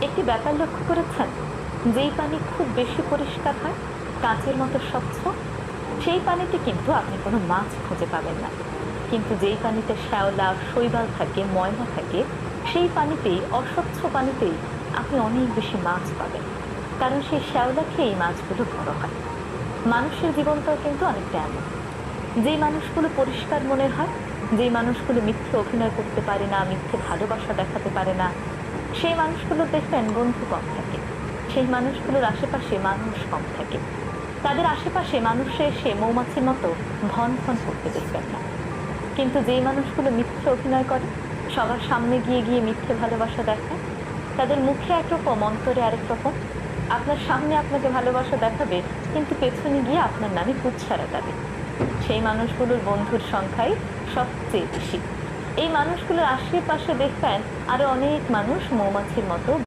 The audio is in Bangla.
একটি ব্যাপার লক্ষ্য করেছেন? যেই পানি খুব বেশি পরিষ্কার হয়, কাঁচের মতো স্বচ্ছ, সেই পানিতে কিন্তু আপনি কোনো মাছ খুঁজে পাবেন না। কিন্তু যেই পানিতে শ্যাওলা, শৈবাল থাকে, ময়লা থাকে, সেই পানিতেই, অস্বচ্ছ পানিতেই আপনি অনেক বেশি মাছ পাবেন। কারণ সেই শ্যাওলা খেয়েই মাছগুলো বড় হয়। মানুষের জীবনটাও কিন্তু অনেকটা এমন। যেই মানুষগুলো পরিষ্কার মনের হয়, যেই মানুষগুলো মিথ্যে অভিনয় করতে পারে না, মিথ্যে ভালোবাসা দেখাতে পারে না, সেই মানুষগুলো দেখবেন বন্ধু কম থাকে। সেই মানুষগুলোর আশেপাশে মানুষ কম থাকে। তাদের আশেপাশে মানুষে এসে মৌমাছির মতো ভন ভন করতে দেখবেন না। কিন্তু যেই মানুষগুলো মিথ্যে অভিনয় করে, সবার সামনে গিয়ে গিয়ে মিথ্যে ভালোবাসা দেখায়, তাদের মুখে একরকম, অন্তরে আরেক রকম। আপনার সামনে আপনাকে ভালোবাসা দেখাবে, কিন্তু পেছনে গিয়ে আপনার নামে কুৎসা রটাবে। সেই মানুষগুলোর বন্ধুর সংখ্যাই সবচেয়ে বেশি। এই মানুষগুলোর আশেপাশে দেখবেন আরো অনেক মানুষ মৌমাছির মতো